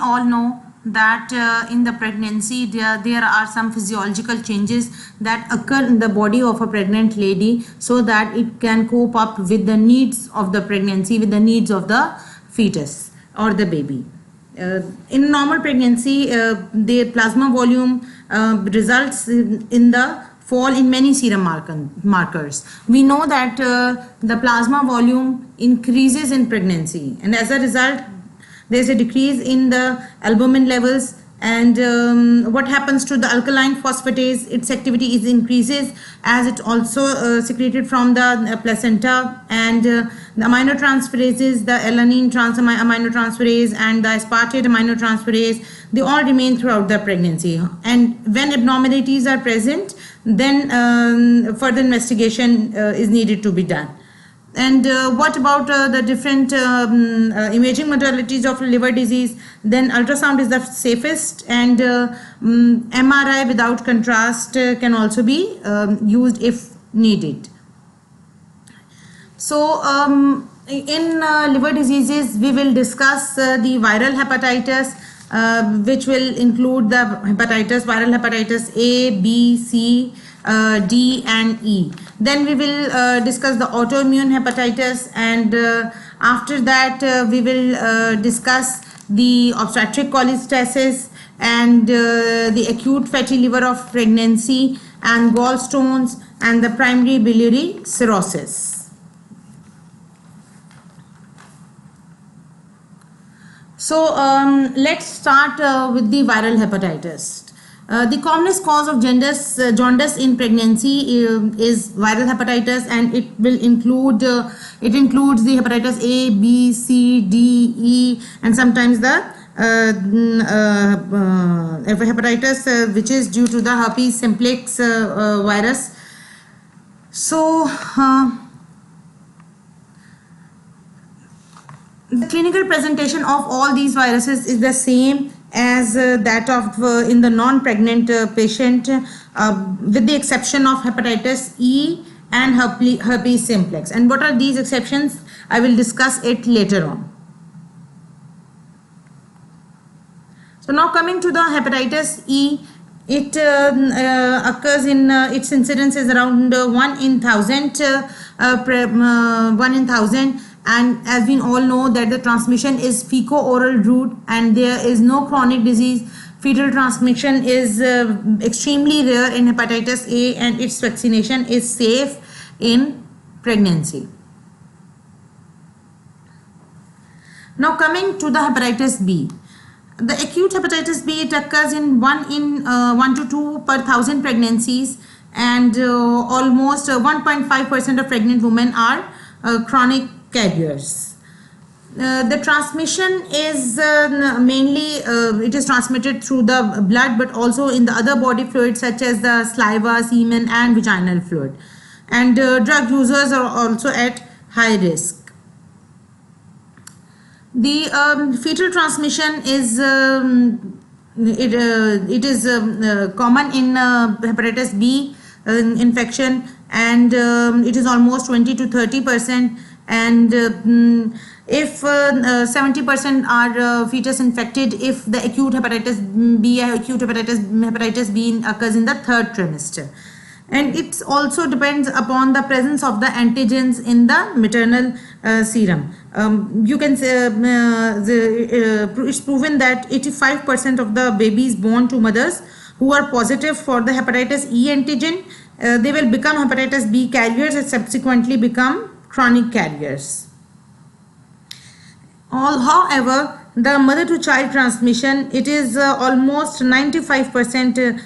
all know that in the pregnancy there are some physiological changes that occur in the body of a pregnant lady so that it can cope up with the needs of the pregnancy, with the needs of the fetus or the baby. In normal pregnancy, the plasma volume results in the fall in many serum markers. We know that the plasma volume increases in pregnancy, and as a result there is a decrease in the albumin levels, and what happens to the alkaline phosphatase, its activity is increases as it also secreted from the placenta, and the aminotransferases, the alanine aminotransferase and the aspartate aminotransferase, they all remain throughout the pregnancy, and when abnormalities are present, then further investigation is needed to be done. And what about the different imaging modalities of liver disease? Then ultrasound is the safest, and MRI without contrast can also be used if needed. So in liver diseases we will discuss the viral hepatitis, which will include the viral hepatitis A, B, C, D and E. Then we will discuss the autoimmune hepatitis, and after that we will discuss the obstetric cholestasis and the acute fatty liver of pregnancy and gallstones and the primary biliary cirrhosis. So let's start with the viral hepatitis. The commonest cause of jaundice in pregnancy is viral hepatitis, and it will include it includes the hepatitis A, B, C, D, E, and sometimes the hepatitis which is due to the herpes simplex virus. So the clinical presentation of all these viruses is the same as that of in the non-pregnant patient, with the exception of hepatitis E and herpes simplex. And what are these exceptions? I will discuss it later on. So now coming to the hepatitis E, it occurs in its incidence is around 1 in 1,000, and as we all know that the transmission is fecal-oral route and there is no chronic disease. Fetal transmission is extremely rare in hepatitis A, and its vaccination is safe in pregnancy. Now coming to the hepatitis B. The acute hepatitis B, it occurs in 1 to 2 per 1,000 pregnancies, and almost 1.5% of pregnant women are chronic carriers. The transmission is mainly it is transmitted through the blood, but also in the other body fluids such as the saliva, semen and vaginal fluid, and drug users are also at high risk. The fetal transmission is it is common in hepatitis B infection, and it is almost 20 to 30%, and if 70% are fetus infected if the acute hepatitis B occurs in the third trimester. And it also depends upon the presence of the antigens in the maternal serum. You can say it's proven that 85% of the babies born to mothers who are positive for the hepatitis E antigen, they will become hepatitis B carriers and subsequently become chronic carriers. However, the mother to child transmission, it is almost 95%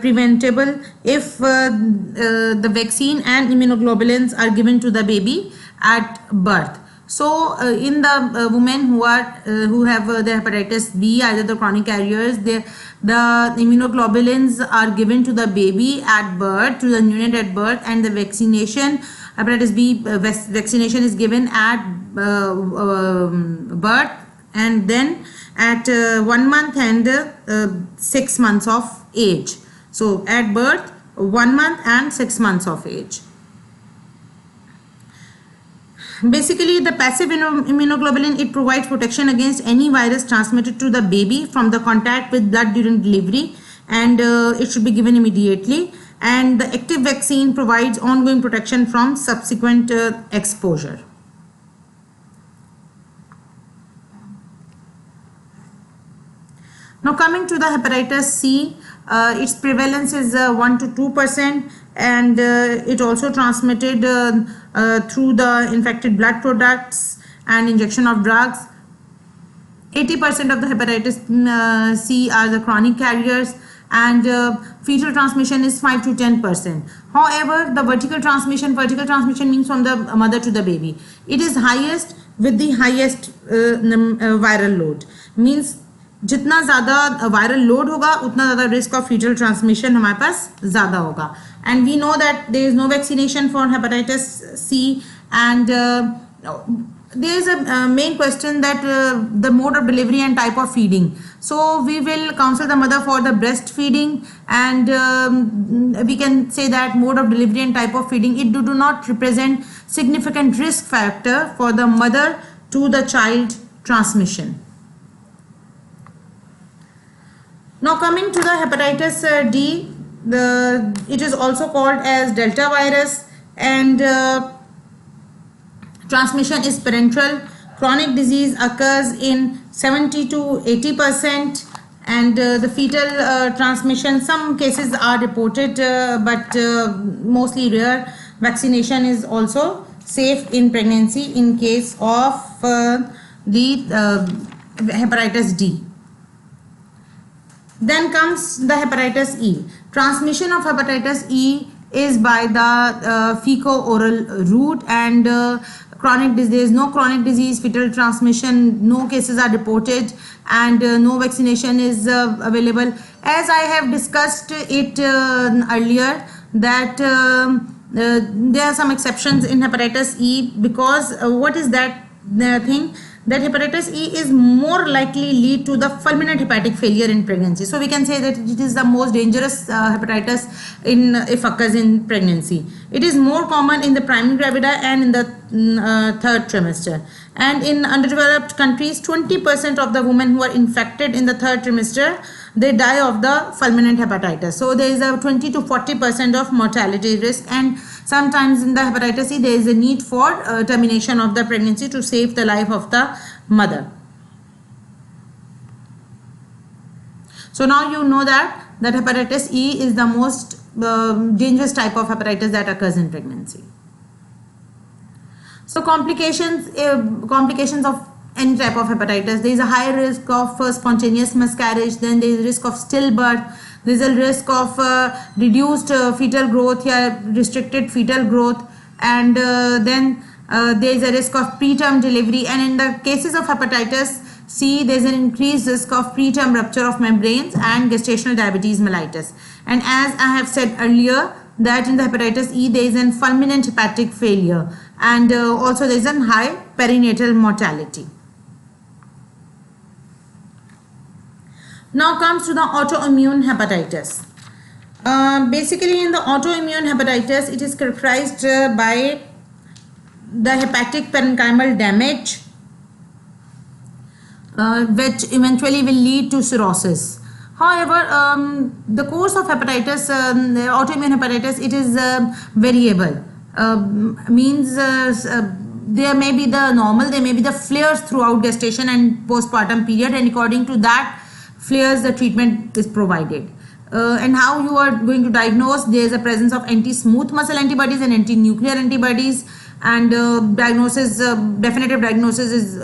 preventable if the vaccine and immunoglobulins are given to the baby at birth. So in the women who have the hepatitis B, either the chronic carriers, the immunoglobulins are given to the baby at birth, to the neonate at birth, and the vaccination, hepatitis B vaccination is given at birth, and then at 1 month and 6 months of age. So at birth, 1 month and 6 months of age. Basically, the passive immunoglobulin, it provides protection against any virus transmitted to the baby from the contact with blood during delivery, and it should be given immediately. And the active vaccine provides ongoing protection from subsequent exposure. Now coming to the hepatitis C, its prevalence is 1 to 2%, and it also transmitted through the infected blood products and injection of drugs. 80% of the hepatitis C are the chronic carriers, and fetal transmission is 5 to 10%. However, the vertical transmission means from the mother to the baby. It is highest with the highest viral load. Means जितना ज़्यादा viral load होगा उतना ज़्यादा risk of fetal transmission हमारे पास ज़्यादा होगा. And we know that there is no vaccination for hepatitis C, and there is a main question that the mode of delivery and type of feeding. So we will counsel the mother for the breastfeeding, and we can say that mode of delivery and type of feeding, it do not represent significant risk factor for the mother to the child transmission. Now coming to the hepatitis D, it is also called as Delta virus, and transmission is parenteral. Chronic disease occurs in 70 to 80%, and the fetal transmission, some cases are reported, but mostly rare. Vaccination is also safe in pregnancy in case of the hepatitis D. Then comes the hepatitis E. Transmission of hepatitis E is by the fecal-oral route, and chronic disease, there is no chronic disease, fetal transmission, no cases are reported, and no vaccination is available. As I have discussed it earlier, that there are some exceptions in hepatitis E, because what is that thing? That hepatitis E is more likely lead to the fulminant hepatic failure in pregnancy. So we can say that it is the most dangerous hepatitis if occurs in pregnancy. It is more common in the primary gravida and in the third trimester. And in underdeveloped countries, 20% of the women who are infected in the third trimester, they die of the fulminant hepatitis. So there is a 20 to 40% of mortality risk, and sometimes in the hepatitis C there is a need for termination of the pregnancy to save the life of the mother. So now you know that hepatitis E is the most dangerous type of hepatitis that occurs in pregnancy. So complications of any type of hepatitis, there is a higher risk of spontaneous miscarriage, then there is risk of stillbirth, there is a risk of reduced fetal growth or restricted fetal growth, and then there is a risk of preterm delivery, and in the cases of hepatitis C there is an increased risk of preterm rupture of membranes and gestational diabetes mellitus. And as I have said earlier, that in the hepatitis E there is an fulminant hepatic failure, and also there is a high perinatal mortality. Now comes to the autoimmune hepatitis. Basically in the autoimmune hepatitis, it is characterized by the hepatic parenchymal damage, which eventually will lead to cirrhosis. However, the course of hepatitis, autoimmune hepatitis, it is variable. Means there may be the normal, there may be the flares throughout gestation and postpartum period, and according to that flares the treatment is provided. And how you are going to diagnose, there is a presence of anti-smooth muscle antibodies and anti-nuclear antibodies, and definitive diagnosis is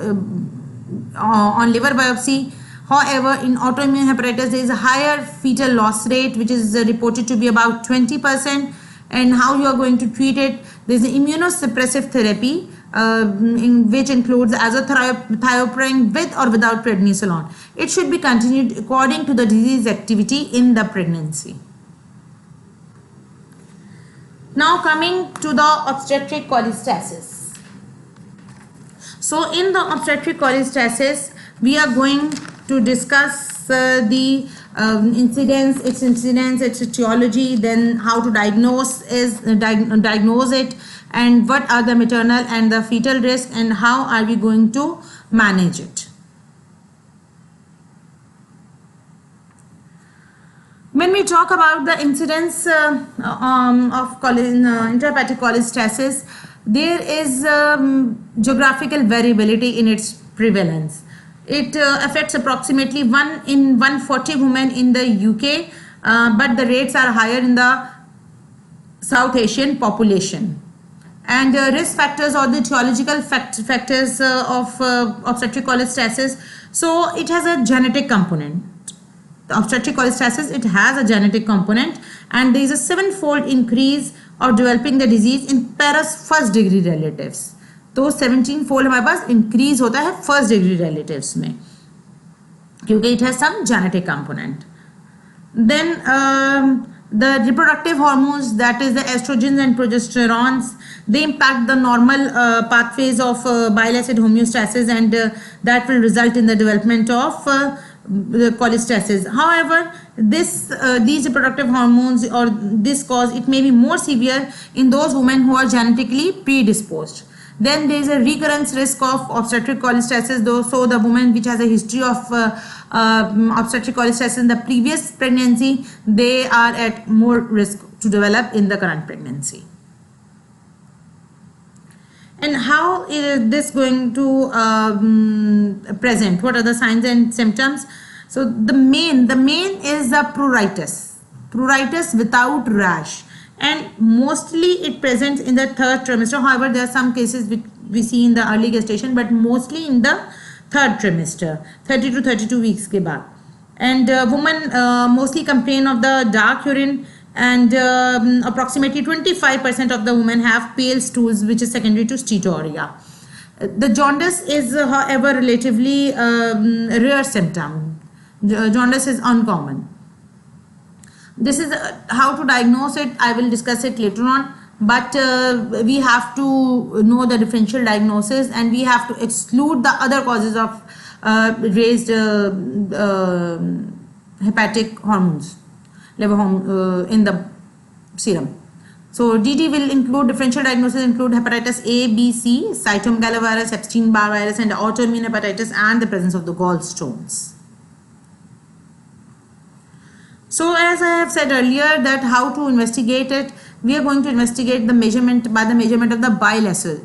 on liver biopsy. However, in autoimmune hepatitis there is a higher fetal loss rate, which is reported to be about 20%. And how you are going to treat it, there is an immunosuppressive therapy which includes azathioprine with or without prednisolone. It should be continued according to the disease activity in the pregnancy. Now coming to the obstetric cholestasis. So in the obstetric cholestasis, we are going to discuss the incidence, its etiology, then how to diagnose it, and what are the maternal and the fetal risk, and how are we going to manage it. When we talk about the incidence of intrahepatic cholestasis, there is geographical variability in its prevalence. It affects approximately 1 in 140 women in the UK, but the rates are higher in the South Asian population. And risk factors or the etiological factors of obstetric cholestasis. So it has a genetic component. The obstetric cholestasis, it has a genetic component, and there is a 7-fold increase of developing the disease in parous first degree relatives. तो 17-fold हमारे पास increase होता है first degree relatives में, क्योंकि it has some genetic component. Then the reproductive hormones, that is the estrogens and progesterones, they impact the normal pathways of bile acid homeostasis, and that will result in the development of the cholestasis. However, these reproductive hormones or this cause, it may be more severe in those women who are genetically predisposed. Then there is a recurrence risk of obstetric cholestasis, though. So the woman which has a history of obstetric cholestasis in the previous pregnancy, they are at more risk to develop in the current pregnancy. And how is this going to present? What are the signs and symptoms? So the main is the pruritus without rash, and mostly it presents in the 3rd trimester. However, there are some cases which we see in the early gestation, but mostly in the 3rd trimester, 30 to 32 weeks के बाद. And women mostly complain of the dark urine, and approximately 25% of the women have pale stools, which is secondary to steatorrhea. The jaundice is, however, relatively rare symptom. Jaundice is uncommon. This is how to diagnose it. I will discuss it later on, but we have to know the differential diagnosis, and we have to exclude the other causes of raised hepatic hormones, liver hormone in the serum. So DT will include differential diagnosis, include hepatitis A, B, C, cytomegalovirus, Epstein-Barr virus, and autoimmune hepatitis, and the presence of the gallstones. So as I have said earlier, that how to investigate it, we are going to investigate the measurement by the measurement of the bile acids.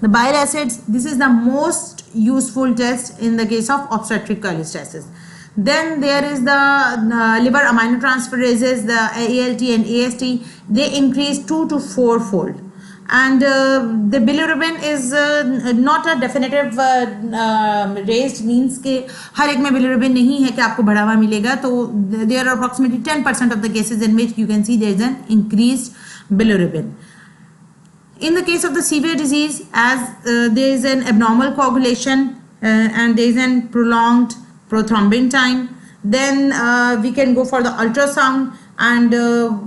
The bile acids, this is the most useful test in the case of obstetric cholestasis. Then there is the liver aminotransferases, the ALT and AST, they increase 2 to 4-fold. And the bilirubin is not a definitive raised, means के हर एक में bilirubin नहीं है कि आपको बढ़ा हुआ मिलेगा. तो there are approximately 10% of the cases in which you can see there is an increased bilirubin. In the case of the severe disease, as there is an abnormal coagulation and there is an prolonged prothrombin time, then we can go for the ultrasound. And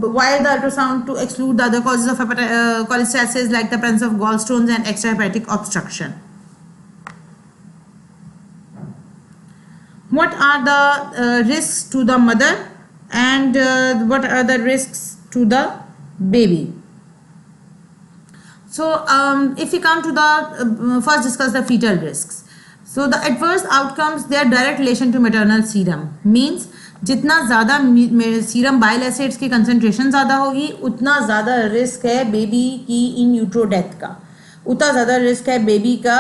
why the ultrasound? To exclude the other causes of cholestasis, like the presence of gallstones and extrahepatic obstruction. What are the risks to the mother, and what are the risks to the baby? So if we come to the first discuss the fetal risks. So the adverse outcomes, their direct relation to maternal serum, means जितना ज़्यादा serum bile acids की concentration ज़्यादा होगी, उतना ज़्यादा risk है baby की इन utero death का, उतना ज़्यादा रिस्क है बेबी का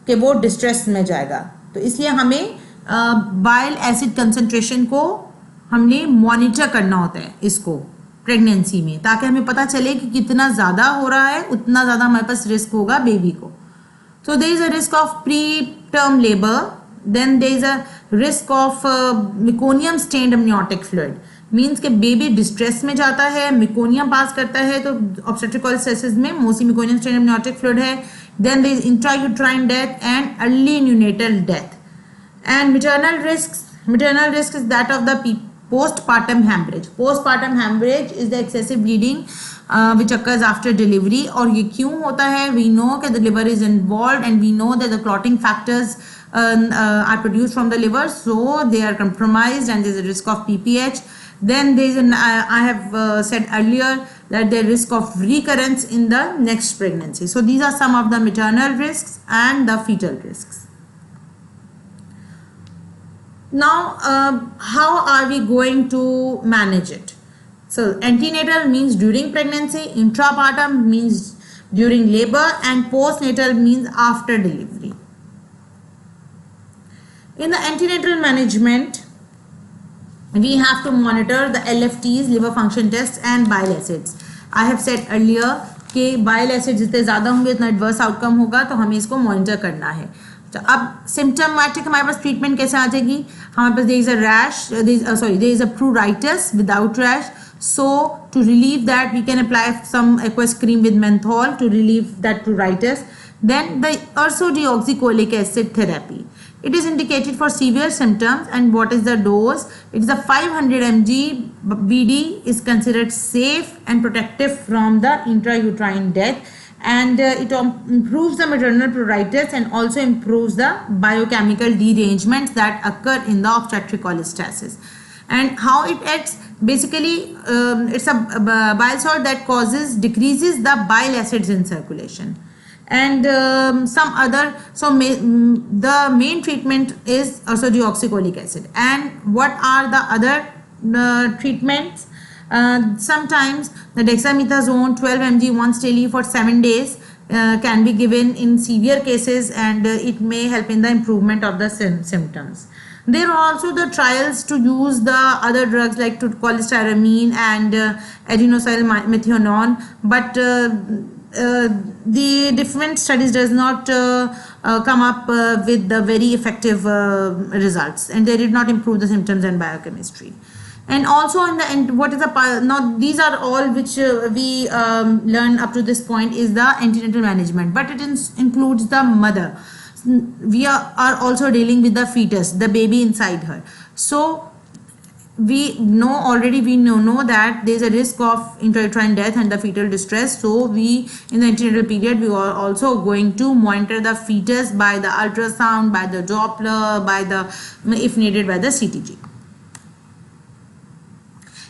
कि वो डिस्ट्रेस में जाएगा. तो इसलिए हमें बाइल एसिड कंसंट्रेशन को हमने मॉनिटर करना होता है इसको प्रेगनेंसी में, ताकि हमें पता चले कि कितना ज़्यादा हो रहा है, उतना ज़्यादा हमारे पास रिस्क होगा बेबी को. So there is a risk of preterm labor. Then there is a risk of meconium stained amniotic fluid. Means कि बेबी डिस्ट्रेस में जाता है, मेकोनियम पास करता है, तो obstetric cholestasis में mostly meconium stained amniotic fluid है. Then there is intrauterine death and early neonatal death. And maternal risk is that of the postpartum hemorrhage. Postpartum hemorrhage is the excessive bleeding which occurs after delivery. और ये क्यों होता है? We know that the liver is involved, and we know that the clotting factors are produced from the liver, so they are compromised, and there is a risk of PPH. Then there is I have said earlier, that there risk of recurrence in the next pregnancy. So these are some of the maternal risks and the fetal risks. Now, how are we going to manage it? So antenatal means during pregnancy, intrapartum means during labor, and postnatal means after delivery. In the antenatal management, we have to monitor the LFTs, liver function tests, and bile acids. I have said earlier कि bile acids जितने ज़्यादा होंगे उतना adverse outcome होगा, तो हमें इसको monitor करना है. तो अब symptomatic हमारे पास treatment कैसे आ जाएगी? हमारे पास there is a rash, there is a pruritus without rash. So to relieve that, we can apply some aqueous cream with menthol to relieve that pruritus. Then the ursodeoxycholic acid therapy. It is indicated for severe symptoms. And what is the dose? It is a 500 mg. BD is considered safe and protective from the intrauterine death, and it improves the maternal pruritus and also improves the biochemical derangements that occur in the obstetric cholestasis. And how it acts? Basically, it's a bile salt that decreases the bile acids in circulation. And some other, the main treatment is ursodeoxycholic acid. And what are the other treatments? Sometimes the dexamethasone 12 mg once daily for 7 days can be given in severe cases, and it may help in the improvement of the symptoms. There are also the trials to use the other drugs like cholestyramine and adenosylmethionine, but the different studies does not come up with the very effective results, and they did not improve the symptoms and biochemistry. And also in the end, what is the now these are all which we learn up to this point is the antenatal management, but it includes the mother. We are also dealing with the fetus, the baby inside her. So we know already, we know that there is a risk of intrauterine death and the fetal distress. So we, in the antenatal period, we are also going to monitor the fetus by the ultrasound, by the Doppler, by the, if needed, by the CTG.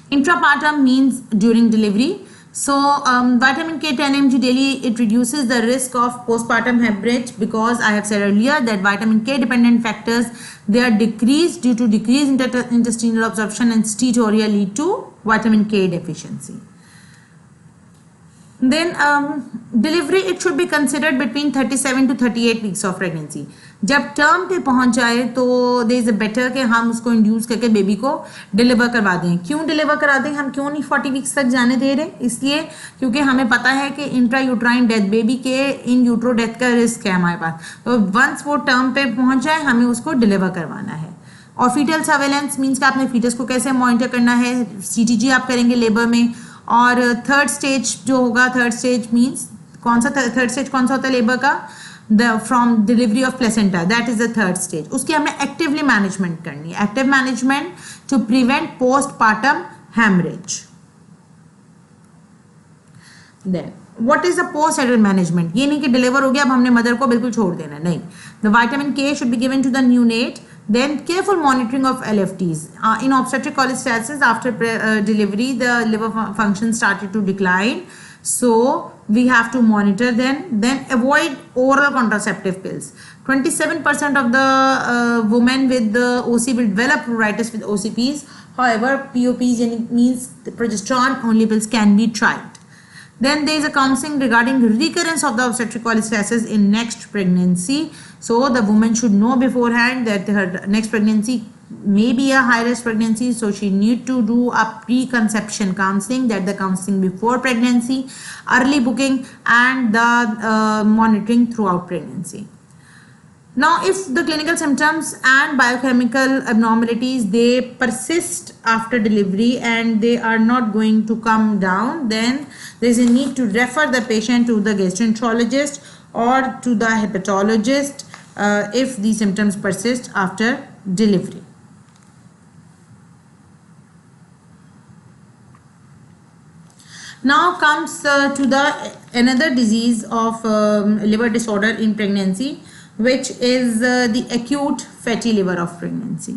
Intrapartum means during delivery. So vitamin K 10 mg daily, it reduces the risk of postpartum hemorrhage, because I have said earlier that vitamin K dependent factors, they are decreased due to decreased intestinal absorption, and steatorrhea lead to vitamin K deficiency. Then delivery, it should be considered between 37 to 38 weeks of pregnancy. जब term पे पहुंच जाए तो there is a better कि हम उसको induce करके baby को डिलीवर करवा दें. क्यों डिलीवर करा दें? हम क्यों नहीं 40 वीक्स तक जाने दे रहे? इसलिए क्योंकि हमें पता है कि इंट्रायूट्राइन डेथ, बेबी के इन यूट्रो डेथ का रिस्क है हमारे पास. तो वंस वो टर्म पे पहुंच जाए, हमें उसको डिलीवर करवाना है. और फीटल सर्वेलेंस मीन्स कि आपने फीटस को कैसे मॉनिटर करना है. CTG आप करेंगे लेबर में. और थर्ड स्टेज जो होगा, थर्ड स्टेज मीन्स कौन सा थर्ड स्टेज कौन सा होता है लेबर का? From delivery of placenta, that is the third stage. उसकी हमें एक्टिवली मैनेजमेंट करनी है. Active management to prevent postpartum haemorrhage. Then what is the postnatal management? ये नहीं कि डिलीवर हो गया अब हमने मदर को बिल्कुल छोड़ देना, नहीं. The vitamin K should be given to the neonate. Then careful monitoring of LFTs. In obstetric cholestasis, after delivery, the liver function started to decline. So we have to monitor them. Then avoid oral contraceptive pills. 27% of the women with the OC will develop pruritus with OCPs. However, POPs means the progesterone only pills can be tried. Then there is a counseling regarding recurrence of the obstetric cholestasis in next pregnancy. So the woman should know beforehand that her next pregnancy may be a high risk pregnancy. So she need to do a preconception counseling, that the counseling before pregnancy, early booking, and the monitoring throughout pregnancy. Now, if the clinical symptoms and biochemical abnormalities, they persist after delivery and they are not going to come down, then there is a need to refer the patient to the gastroenterologist or to the hepatologist if these symptoms persist after delivery. Now comes to the another disease of liver disorder in pregnancy, which is the acute fatty liver of pregnancy.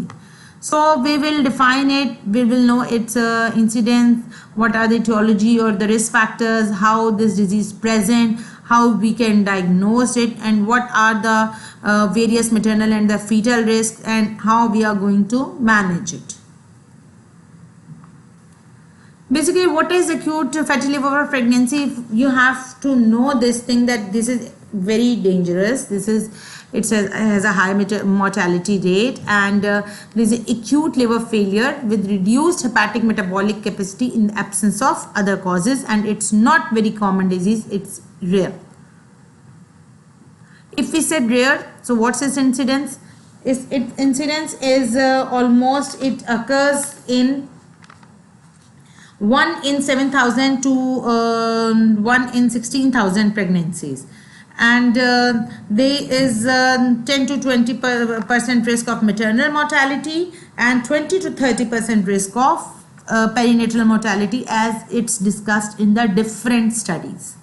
So we will define it, we will know its incidence, what are the etiology or the risk factors, how this disease present, how we can diagnose it, and what are the various maternal and the fetal risks, and how we are going to manage it. Basically, what is acute fatty liver pregnancy? You have to know this thing, that this is very dangerous. It has a high mortality rate, and there is acute liver failure with reduced hepatic metabolic capacity in the absence of other causes, and it's not very common disease, it's rare. If we said rare, so what's its incidence? Its incidence is almost, it occurs in 1 in 7,000 to 1 in 16,000 pregnancies, and there is 10 to 20% risk of maternal mortality and 20 to 30% risk of perinatal mortality, as it's discussed in the different studies.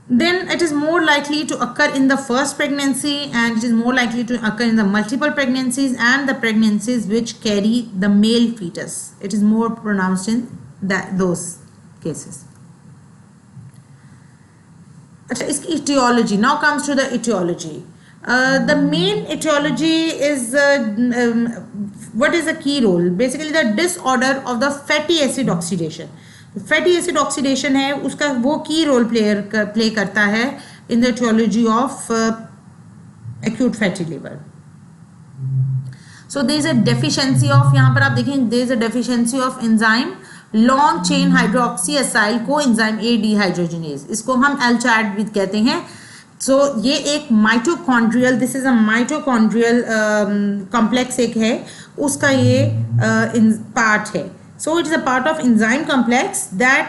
Then it is more likely to occur in the first pregnancy, and it is more likely to occur in the multiple pregnancies and the pregnancies which carry the male fetus. It is more pronounced in those cases. इसकी etiology, now comes to the etiology. The main etiology is what is the key role? Basically the disorder of the fatty acid oxidation. Fatty acid oxidation है उसका वो key role play करता है in the etiology of acute fatty liver. So there is a deficiency of, यहाँ पर आप देखें, there is a deficiency of enzyme long chain hydroxy acyl को एंजाइम ए डिहाइड्रोजनेज, इसको हम एल्चाड भी कहते हैं. सो ये एक mitochondrial, this is a mitochondrial complex एक है, उसका ये पार्ट है. So it is a part of enzyme complex that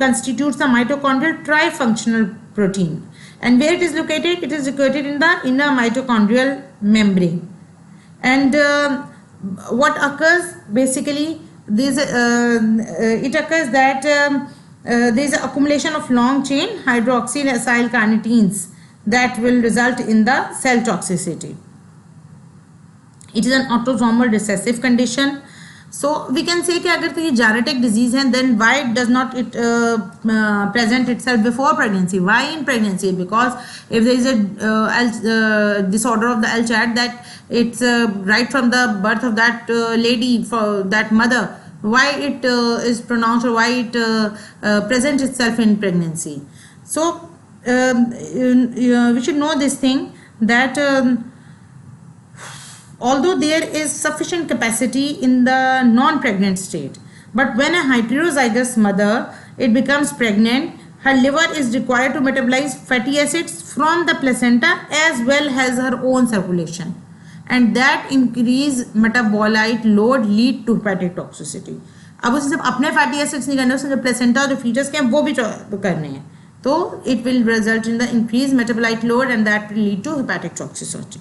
constitutes the mitochondrial trifunctional protein, and where it is located? It is located in the inner mitochondrial membrane. And what occurs basically? It occurs that there is an accumulation of long chain hydroxyl acyl carnitines that will result in the cell toxicity. It is an autosomal recessive condition. So we can say कि अगर तो ये genetic disease है, then why does not it present itself before pregnancy? Why in pregnancy? Because if there is a disorder of the LCHAT, that it's right from the birth of that lady, for that mother, why it is pronounced, or why it presents itself in pregnancy. So we should know this thing, that although there is sufficient capacity in the non-pregnant state, but when a heterozygous mother it becomes pregnant, her liver is required to metabolize fatty acids from the placenta as well as her own circulation, and that increased metabolite load lead to hepatic toxicity. अब उसे सिर्फ अपने fatty acids नहीं करने, उसने जो placenta और जो फीटस के हैं वो भी करने हैं, तो it will result in the increased metabolite load, and that will lead to hepatic toxicity.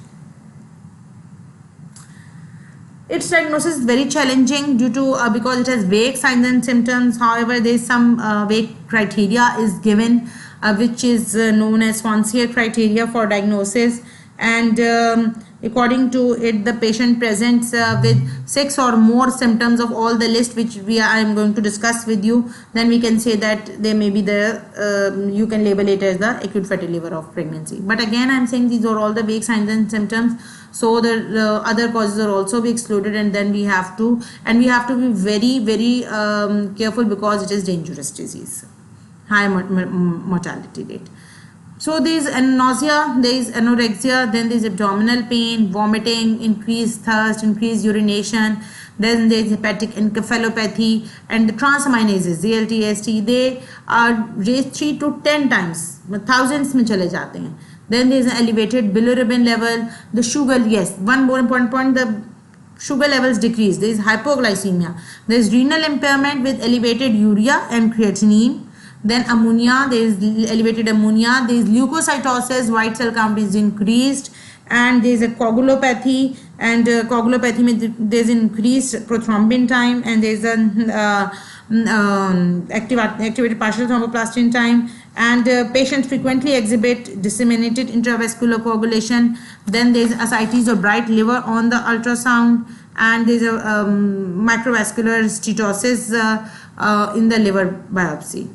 Its diagnosis is very challenging due to because it has vague signs and symptoms. However, there is some vague criteria is given, which is known as Fonseca criteria for diagnosis, and according to it, the patient presents with 6 or more symptoms of all the list which I am going to discuss with you. Then we can say that there may be you can label it as the acute fatty liver of pregnancy. But again, I am saying these are all the vague signs and symptoms. So the other causes are also be excluded, and then we have to be very, very careful, because it is dangerous disease, high mortality rate. So there is nausea, there is anorexia, then there is abdominal pain, vomiting, increased thirst, increased urination, then there is hepatic encephalopathy, and the transaminases, ZLT, AST, they are raised 3 to 10 times, thousands में चले जाते हैं. Then there is an elevated bilirubin level, the sugar, yes, one more important point, the sugar levels decrease, there is hypoglycemia, there is renal impairment with elevated urea and creatinine. Then ammonia, there is elevated ammonia, there is leukocytosis, white cell count is increased, and there is a coagulopathy, and coagulopathy में there's increased prothrombin time and there's an activated partial thromboplastin time, and patients frequently exhibit disseminated intravascular coagulation. Then there's ascites or bright liver on the ultrasound, and there's a microvascular steatosis in the liver biopsy.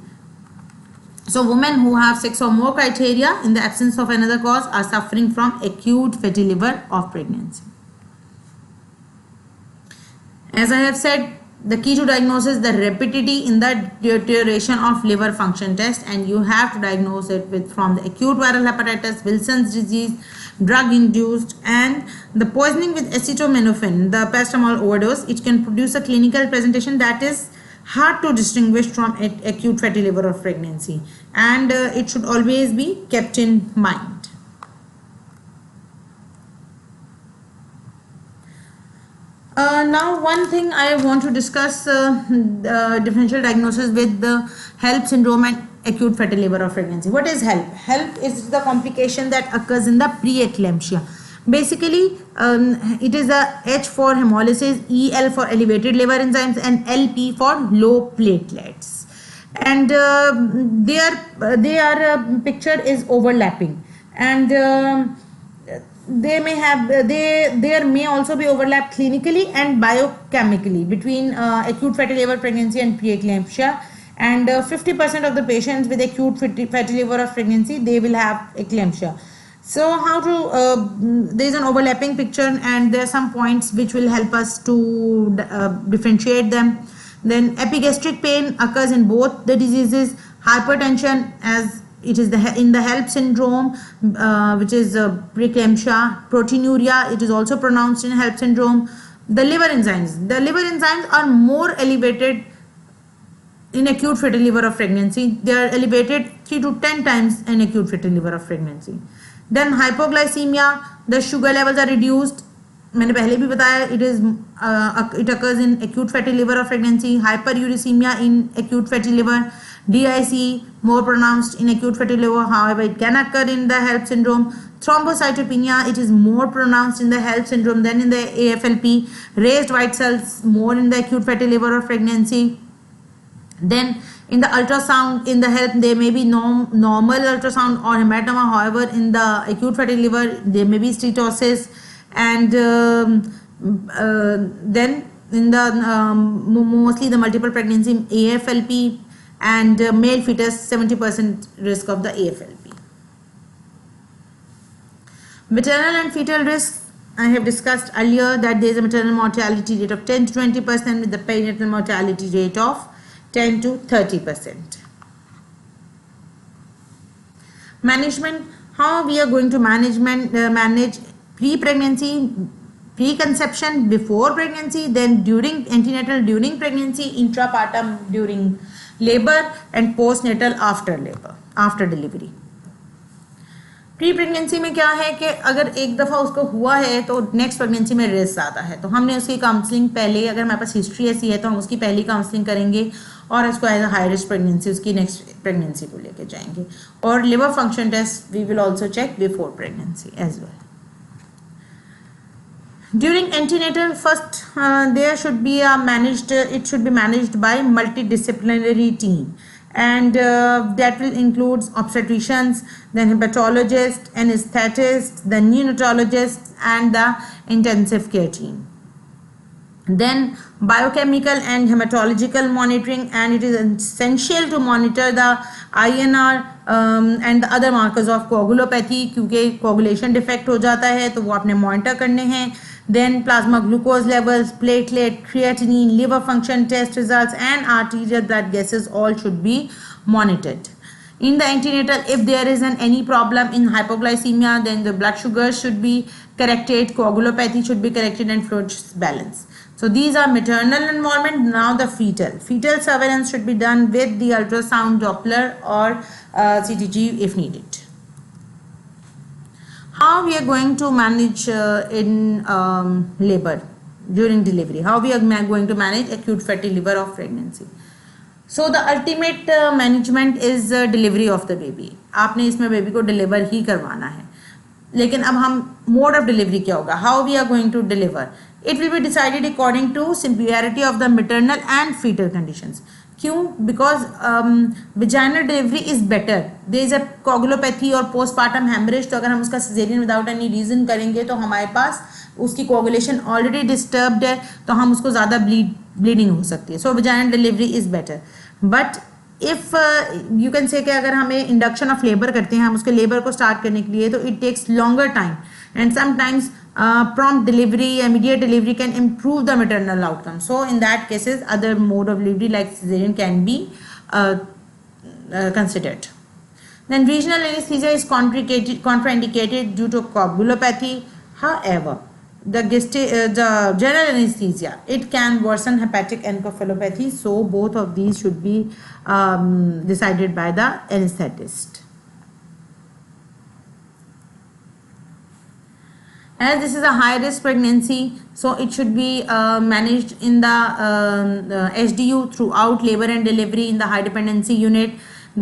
So women who have 6 or more criteria in the absence of another cause are suffering from acute fatty liver of pregnancy. As I have said, the key to diagnosis the rapidity in the deterioration of liver function test, and you have to diagnose it with from the acute viral hepatitis, Wilson's disease, drug induced, and the poisoning with acetaminophen, the paracetamol overdose. It can produce a clinical presentation that is hard to distinguish from acute fatty liver of pregnancy, and it should always be kept in mind. Now one thing I want to discuss differential diagnosis with the HELLP syndrome and acute fatty liver of pregnancy. What is HELLP? HELLP is the complication that occurs in the preeclampsia. Basically, it is a H for hemolysis, EL for elevated liver enzymes, and LP for low platelets. And their picture is overlapping, and they may have there may also be overlap clinically and biochemically between acute fatty liver pregnancy and preeclampsia. And 50% of the patients with acute fatty liver of pregnancy, they will have eclampsia. So how to there is an overlapping picture, and there are some points which will help us to differentiate them. Then epigastric pain occurs in both the diseases. Hypertension, as it is in the HELLP syndrome, which is preeclampsia. Proteinuria, it is also pronounced in HELLP syndrome. The liver enzymes are more elevated in acute fatty liver of pregnancy. They are elevated 3 to 10 times in acute fatty liver of pregnancy. Then hypoglycemia, the sugar levels are reduced. मैंने पहले भी बताया, it occurs in acute fatty liver of pregnancy. Hyperuricemia in acute fatty liver. DIC more pronounced in acute fatty liver, however it can occur in the HELLP syndrome. Thrombocytopenia, it is more pronounced in the HELLP syndrome than in the AFLP. Raised white cells more in the acute fatty liver of pregnancy. Then in the ultrasound, in the HELLP, there may be normal ultrasound or hematoma. However, in the acute fatty liver, there may be steatosis. And then in the mostly the multiple pregnancy, AFLP, and male fetus, 70% risk of the AFLP. Maternal and fetal risk, I have discussed earlier that there is a maternal mortality rate of 10 to 20% with the perinatal mortality rate of 10 to 30%. Management, how we are going to manage pre-pregnancy, preconception, before pregnancy, then during antenatal, during pregnancy, intrapartum during labor, and postnatal after labor, after delivery. Pre pregnancy में क्या है कि अगर एक दफ़ा उसको हुआ है तो नेक्स्ट प्रेगनेंसी में रिस्क ज़्यादा है, तो हमने उसकी काउंसलिंग पहले, अगर हमारे पास हिस्ट्री ऐसी है तो हम उसकी पहली काउंसलिंग करेंगे और उसको as a high risk pregnancy उसकी नेक्स्ट प्रेगनेंसी को लेके जाएंगे. और liver function test we will also check before pregnancy as well. During antenatal, first there should be it should be managed by multidisciplinary team, and that will include obstetricians, then hepatologists, anesthetists, the neonatologists, and the intensive care team. Then biochemical and hematological monitoring, and it is essential to monitor the INR and the other markers of coagulopathy, क्योंकि coagulation defect हो जाता है तो वो आपने monitor करने हैं. Then plasma glucose levels, platelet, creatinine, liver function test results, and arterial blood gases all should be monitored. In the antenatal, if there is any problem in hypoglycemia, then the blood sugar should be corrected, coagulopathy should be corrected, and fluid balance. So these are maternal involvement. Now the fetal surveillance should be done with the ultrasound, Doppler, or CTG if needed. How we are going to manage in labor during delivery? How we are going to manage acute fatty liver of pregnancy? So the ultimate management is delivery of the baby. आपने इसमें baby को deliver ही करवाना है. लेकिन अब हम mode of delivery क्या होगा, how we are going to deliver, it will be decided according to severity of the maternal and fetal conditions. क्यों? Because vaginal delivery is better. There is a coagulopathy और postpartum haemorrhage, तो अगर हम उसका caesarean without any reason करेंगे तो हमारे पास उसकी कोगुलेशन ऑलरेडी डिस्टर्ब्ड है, तो हम उसको ज़्यादा ब्लीडिंग हो सकती है. So vaginal delivery is better. But if you can say कि अगर हमें इंडक्शन ऑफ लेबर करते हैं, हम उसके लेबर को स्टार्ट करने के लिए, तो it takes longer time and sometimes prompt delivery, immediate delivery can improve the maternal outcome. So in that cases, other mode of delivery like cesarean can be considered. Then regional anesthesia is contraindicated due to coagulopathy. However, the general anesthesia, it can worsen hepatic encephalopathy. So both of these should be decided by the anesthetist. As this is a high risk pregnancy, so it should be managed in the HDU throughout labor and delivery in the high dependency unit.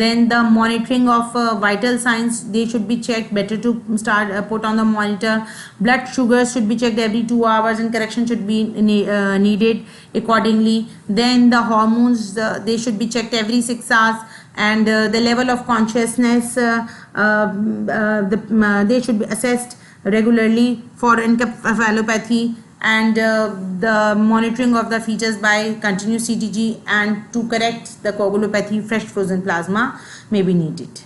Then the monitoring of vital signs, they should be checked, better to start put on the monitor. Blood sugars should be checked every 2 hours and correction should be needed accordingly. Then the hormones, they should be checked every 6 hours, and the level of consciousness, they should be assessed regularly for encephalopathy, and the monitoring of the fetus by continuous CTG, and to correct the coagulopathy, fresh frozen plasma may be needed.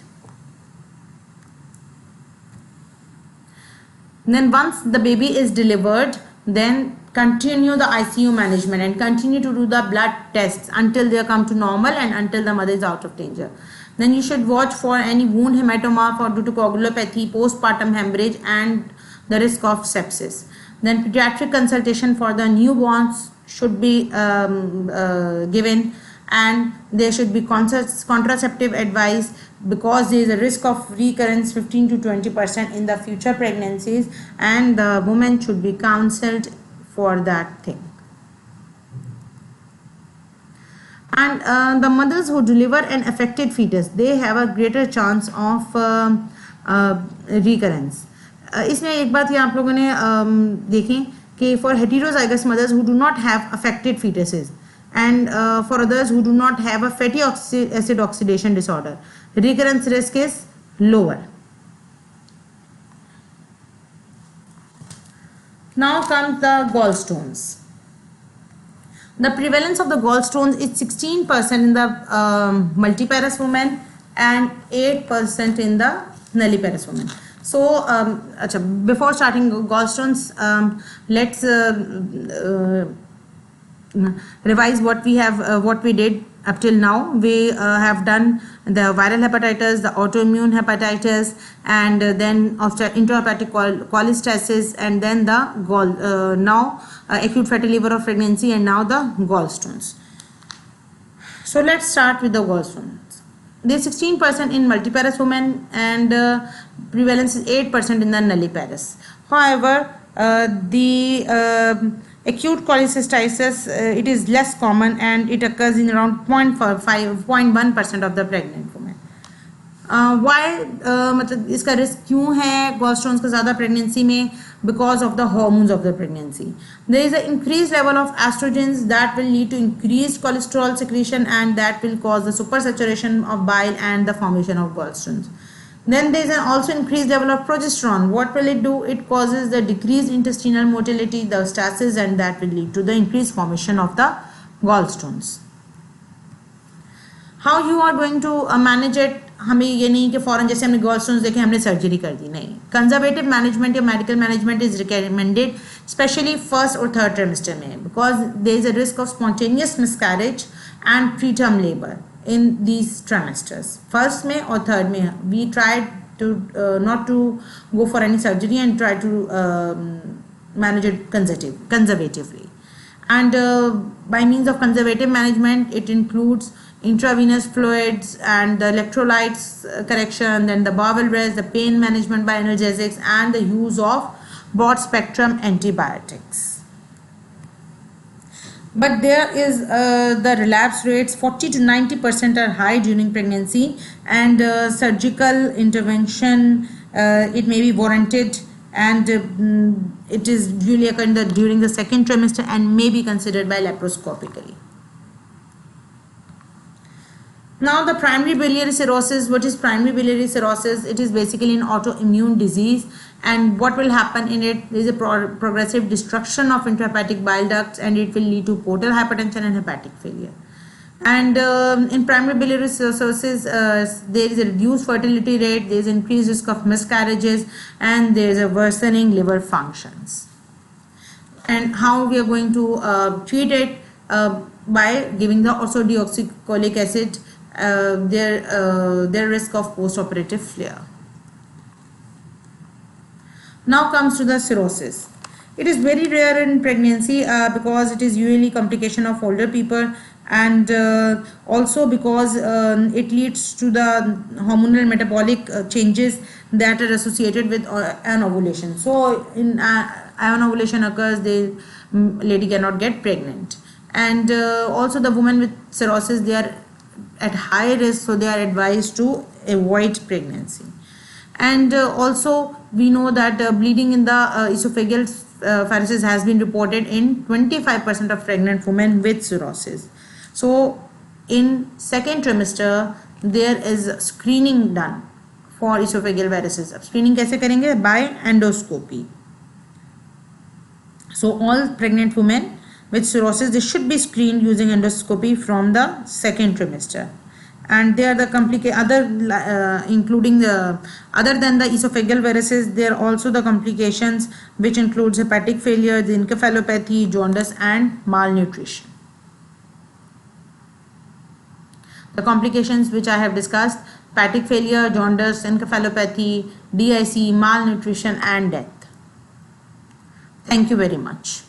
Then once the baby is delivered, then continue the ICU management and continue to do the blood tests until they come to normal and until the mother is out of danger. Then you should watch for any wound hematoma for due to coagulopathy, postpartum hemorrhage, and the risk of sepsis. Then pediatric consultation for the newborns should be given, and there should be contraceptive advice because there is a risk of recurrence 15 to 20% in the future pregnancies, and the woman should be counseled for that thing. And the mothers who deliver an affected fetus, they have a greater chance of recurrence. इसमें एक बात ये आप लोगों ने देखें कि for heterozygous mothers who do not have affected fetuses, and for others who do not have a fatty acid oxidation disorder, recurrence risk is lower. Now comes the gallstones. The prevalence of the gallstones is 16% in the multiparous women and 8% in the nulliparous women. So before starting gallstones, let's revise what we have, what we did up till now. We have done the viral hepatitis, the autoimmune hepatitis, and then intrahepatic cholestasis, and then the now acute fatty liver of pregnancy, and now the gallstones. So let's start with the gallstones. There is 16% in multiparous women, and prevalence is 8% in the nulliparous. However, the acute cholecystitis, it is less common, and it occurs in around 0.1% of the pregnant women. Why मतलब इसका risk क्यों है गॉलस्टोन्स का ज़्यादा pregnancy में? Because of the hormones of the pregnancy. There is an increased level of estrogens that will lead to increased cholesterol secretion, and that will cause the supersaturation of bile and the formation of gallstones. Then there is also increased level of progesterone. What will it do? It causes the decreased intestinal motility, the stasis, and that will lead to the increased formation of the gallstones. How you are going to manage it? हमें ये नहीं कि फ़ौरन जैसे हमने गॉलस्टोन्स देखे हमने surgery कर दी, नहीं. कंजर्वेटिव मैनेजमेंट या medical management is recommended, specially first और थर्ड ट्रिमेस्टर में, because there is a risk of spontaneous miscarriage and preterm labour in these trimesters. First में और थर्ड में we try to not to go for any surgery and try to manage it conservatively. And by means of conservative management, it includes intravenous fluids and the electrolytes correction, then the bowel rest, the pain management by analgesics, and the use of broad spectrum antibiotics. But there is the relapse rates 40 to 90% are high during pregnancy, and surgical intervention it may be warranted, and it is usually occurring during the second trimester and may be considered by laparoscopically. Now the primary biliary cirrhosis. What is primary biliary cirrhosis? It is basically an autoimmune disease, and what will happen in it, there is a progressive destruction of intrahepatic bile ducts, and it will lead to portal hypertension and hepatic failure. And in primary biliary cirrhosis, there is a reduced fertility rate, there is increased risk of miscarriages, and there is a worsening liver functions. And how we are going to treat it? By giving the ursodeoxycholic acid, their risk of postoperative flare. Now comes to the cirrhosis. It is very rare in pregnancy because it is usually complication of older people, and also because it leads to the hormonal metabolic changes that are associated with an ovulation. So in an ovulation occurs, the lady cannot get pregnant, and also the women with cirrhosis, they are at high risk, so they are advised to avoid pregnancy. And also we know that bleeding in the esophageal varices has been reported in 25% of pregnant women with cirrhosis. So in second trimester there is screening done for esophageal varices. अब screening कैसे करेंगे? By endoscopy. So all pregnant women with cirrhosis, they should be screened using endoscopy from the second trimester. And there are the other than the esophageal varices, there are also the complications which includes hepatic failure, the encephalopathy, jaundice, and malnutrition. The complications which I have discussed: hepatic failure, jaundice, encephalopathy, DIC, malnutrition, and death. Thank you very much.